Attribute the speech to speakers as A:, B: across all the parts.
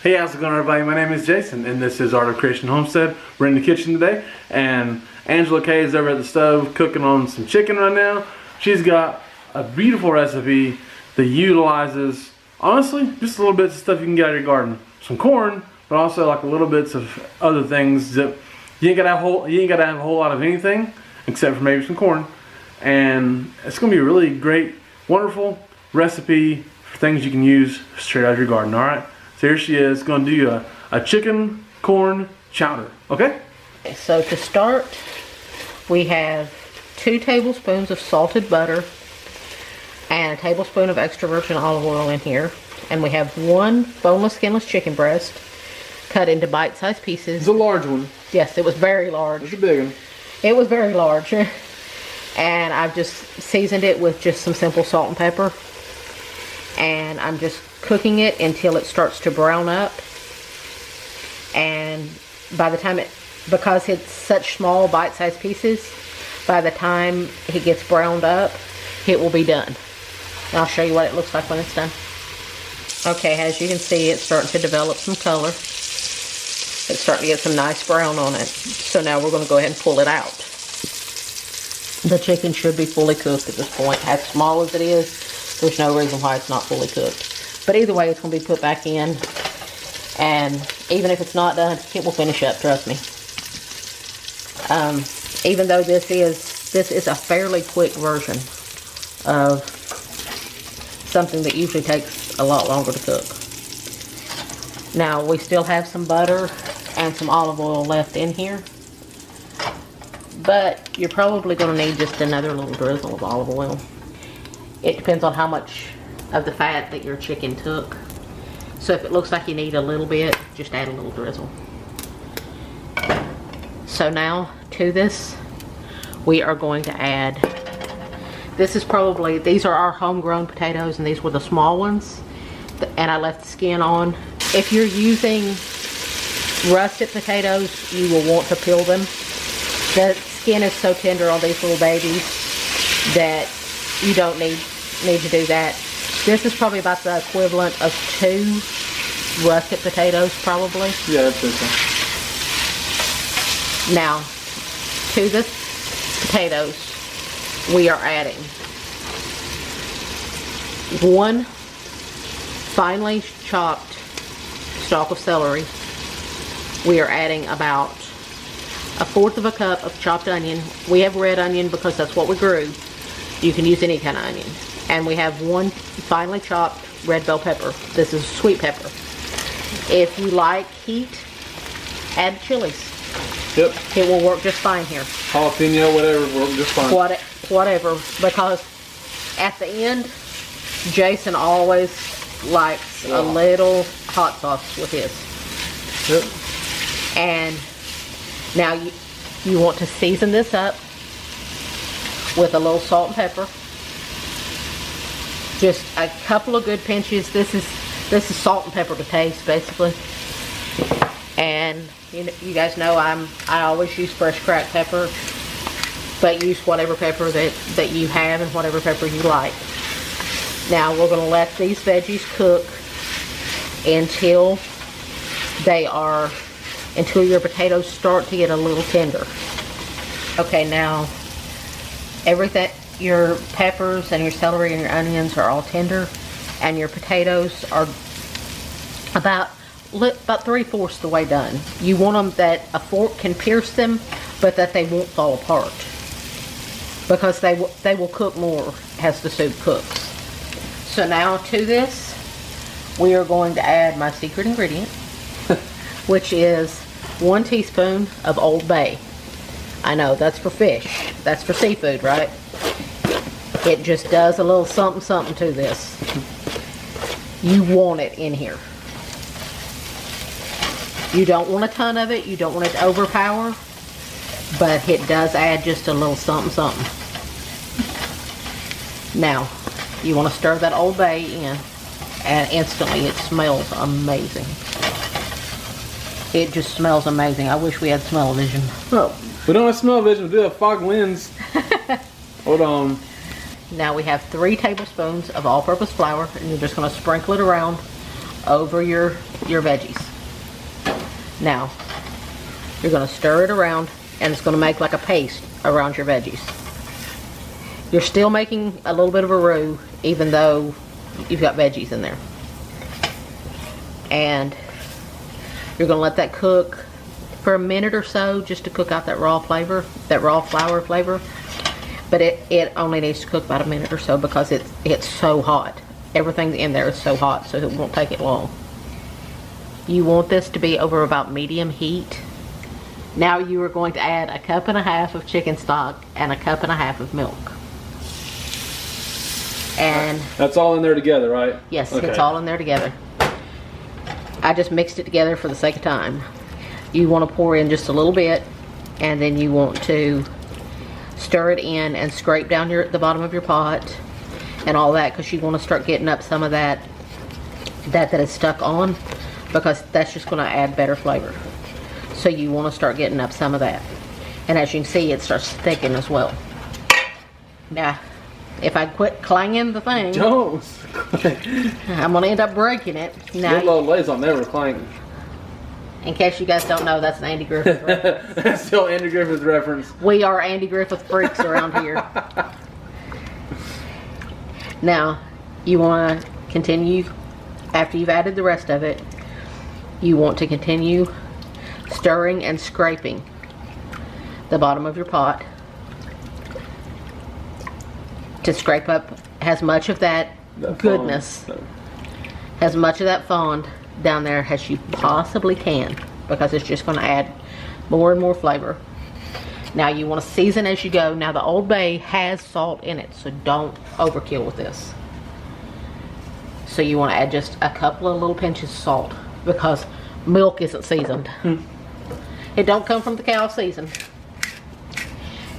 A: Hey, how's it going, everybody? My name is Jason, and this is Art of Creation Homestead. We're in the kitchen today, and Angela Kay is over at the stove cooking on some chicken right now. She's got a beautiful recipe that utilizes, honestly, just a little bits of stuff you can get out of your garden. Some corn, but also like a little bits of other things that you ain't gotta have a whole lot of anything except for maybe some corn. And it's gonna be a really great, wonderful recipe for things you can use straight out of your garden. All right. So here she is going to do a chicken corn chowder, okay?
B: So to start, we have 2 tablespoons of salted butter and a tablespoon of extra virgin olive oil in here. And we have 1 boneless, skinless chicken breast cut into bite-sized pieces.
A: It's a large one.
B: Yes, it was very large.
A: It's a big one.
B: It was very large. And I've just seasoned it with just some simple salt and pepper. And I'm just cooking it until it starts to brown up. And by the time because it's such small bite-sized pieces, by the time it gets browned up, it will be done. And I'll show you what it looks like when it's done. Okay, as you can see, it's starting to develop some color. It's starting to get some nice brown on it. So now we're going to go ahead and pull it out. The chicken should be fully cooked at this point. As small as it is, there's no reason why it's not fully cooked. But either way, it's going to be put back in. And even if it's not done, it will finish up, trust me. Even though this is a fairly quick version of something that usually takes a lot longer to cook. Now, we still have some butter and some olive oil left in here. But you're probably going to need just another little drizzle of olive oil. It depends on how much of the fat that your chicken took. So if it looks like you need a little bit, just add a little drizzle. So now to this, we are going to add, these are our homegrown potatoes, and these were the small ones. And I left the skin on. If you're using russet potatoes, you will want to peel them. The skin is so tender on these little babies that you don't need to do that. This is probably about the equivalent of 2 russet potatoes, probably.
A: Yeah, that's it.
B: Now, to the potatoes, we are adding 1 finely chopped stalk of celery. We are adding about 1/4 of a cup of chopped onion. We have red onion because that's what we grew. You can use any kind of onion. And we have 1 finely chopped red bell pepper. This is sweet pepper. If you like heat, add chilies.
A: Yep.
B: It will work just fine here.
A: Jalapeno, whatever, work just fine.
B: Whatever, because at the end, Jason always likes a little hot sauce with his.
A: Yep.
B: And now you want to season this up with a little salt and pepper. Just a couple of good pinches. This is salt and pepper to taste, basically. And you guys know I always use fresh cracked pepper, but use whatever pepper that you have and whatever pepper you like. Now we're going to let these veggies cook until your potatoes start to get a little tender. Okay, now your peppers and your celery and your onions are all tender, and your potatoes are about 3/4 the way done. You want them that a fork can pierce them, but that they won't fall apart, because they will cook more as the soup cooks. So now to this, we are going to add my secret ingredient, which is 1 teaspoon of Old Bay. I know, that's for fish. That's for seafood, right? It just does a little something something to this. You want it in here. You don't want a ton of it. You don't want it to overpower. But it does add just a little something something. Now, you want to stir that Old Bay in. And instantly it smells amazing. It just smells amazing. I wish we had smell-o-vision.
A: Oh, we don't have smell-o-vision. We do have fog lens. Hold on.
B: Now we have 3 tablespoons of all-purpose flour, and you're just going to sprinkle it around over your veggies. Now, you're going to stir it around, and it's going to make like a paste around your veggies. You're still making a little bit of a roux, even though you've got veggies in there. And you're going to let that cook for a minute or so, just to cook out that raw flavor, that raw flour flavor. But it only needs to cook about a minute or so because it's so hot. Everything in there is so hot, so it won't take it long. You want this to be over about medium heat. Now you are going to add 1.5 cups of chicken stock and 1.5 cups of milk. And
A: that's all in there together, right?
B: Yes,
A: okay.
B: It's all in there together. I just mixed it together for the sake of time. You want to pour in just a little bit, and then you want to stir it in and scrape down the bottom of your pot and all that, because you want to start getting up some of that is stuck on, because that's just going to add better flavor. So you want to start getting up some of that. And as you can see, it starts thickening as well. Now, if I quit clanging the thing,
A: don't.
B: I'm going to end up breaking it. Now,
A: good old lays on never clang.
B: In case you guys don't know, that's an Andy Griffith reference.
A: That's still Andy Griffith reference.
B: We are Andy Griffith freaks around here. Now, you want to continue, after you've added the rest of it, you want to continue stirring and scraping the bottom of your pot to scrape up as much of that goodness, as much of that fond down there as you possibly can, because it's just going to add more and more flavor. Now you want to season as you go. Now the Old Bay has salt in it, so don't overkill with this. So you want to add just a couple of little pinches of salt, because milk isn't seasoned. It don't come from the cow seasoned.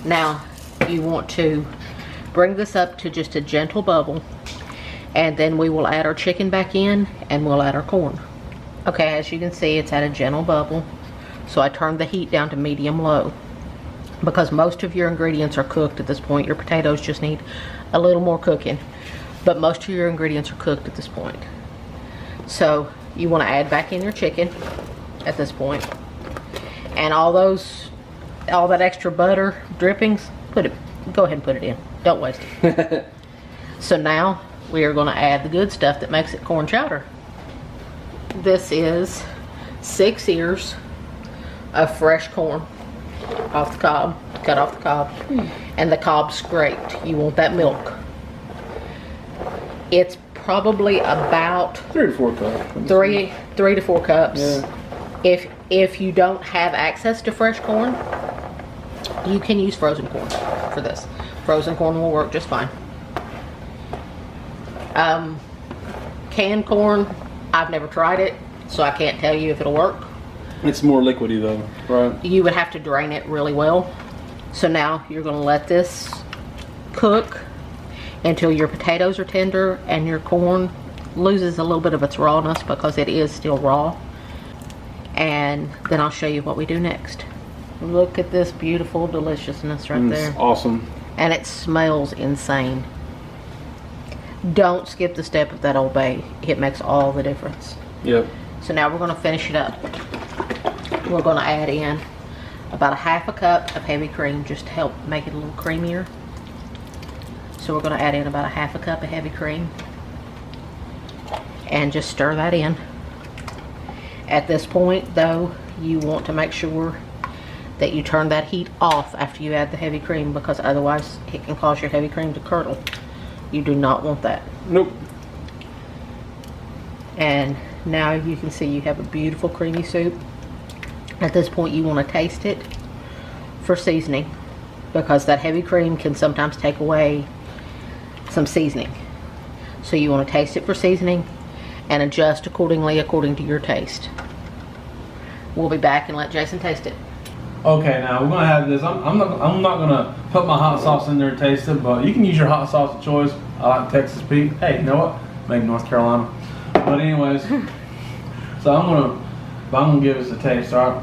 B: Now you want to bring this up to just a gentle bubble, and then we will add our chicken back in, and we'll add our corn. Okay, as you can see, it's at a gentle bubble. So I turned the heat down to medium-low, because most of your ingredients are cooked at this point. Your potatoes just need a little more cooking, but most of your ingredients are cooked at this point. So you want to add back in your chicken at this point, and all that extra butter drippings, go ahead and put it in. Don't waste it. So now we are going to add the good stuff that makes it corn chowder. This is 6 ears of fresh corn off the cob, cut off the cob, and the cob scraped. You want that milk. It's probably about
A: 3 to 4 cups.
B: 3 to 4 cups.
A: Yeah.
B: If you don't have access to fresh corn, you can use frozen corn for this. Frozen corn will work just fine. Canned corn, I've never tried it, so I can't tell you if it'll work.
A: It's more liquidy though, right?
B: You would have to drain it really well. So now you're going to let this cook until your potatoes are tender and your corn loses a little bit of its rawness, because it is still raw. And then I'll show you what we do next. Look at this beautiful deliciousness right there.
A: It's awesome.
B: And it smells insane. Don't skip the step of that Old Bay. It makes all the difference.
A: Yep.
B: So now we're going to finish it up. We're going to add in about 1/2 cup of heavy cream, just to help make it a little creamier. So we're going to add in about 1/2 cup of heavy cream, and just stir that in. At this point though, you want to make sure that you turn that heat off after you add the heavy cream, because otherwise it can cause your heavy cream to curdle. You do not want that.
A: Nope.
B: And now you can see you have a beautiful creamy soup. At this point you want to taste it for seasoning, because that heavy cream can sometimes take away some seasoning. So you want to taste it for seasoning and adjust accordingly according to your taste. We'll be back and let Jason taste it.
A: Okay, now we're gonna have this. I'm not gonna put my hot sauce in there and taste it, but you can use your hot sauce of choice. I like Texas Pete. Hey, you know what? Maybe North Carolina. But anyways, so I'm gonna give this a taste. All right.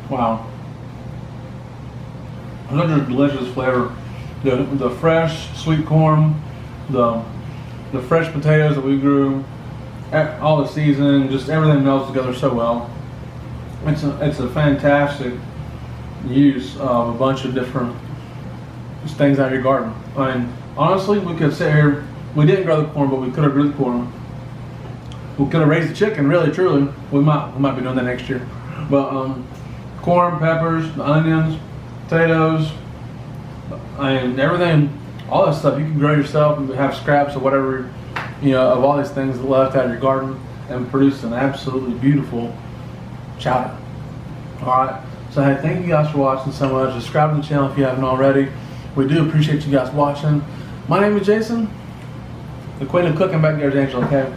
A: Wow. Such a delicious flavor. the fresh sweet corn, the fresh potatoes that we grew, all the seasoning, just everything melts together so well. It's a fantastic use of a bunch of different things out of your garden. I mean, honestly, we could sit here. We didn't grow the corn, but we could have grew the corn. We could have raised the chicken. Really, truly, we might be doing that next year. But corn, peppers, the onions, potatoes, and everything, all that stuff you can grow yourself and have scraps or whatever, of all these things left out of your garden and produce an absolutely beautiful chowder. Alright, so hey, thank you guys for watching so much. Subscribe to the channel if you haven't already. We do appreciate you guys watching. My name is Jason. The queen of cooking back there is Angela, okay?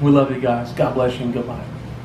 A: We love you guys. God bless you and goodbye.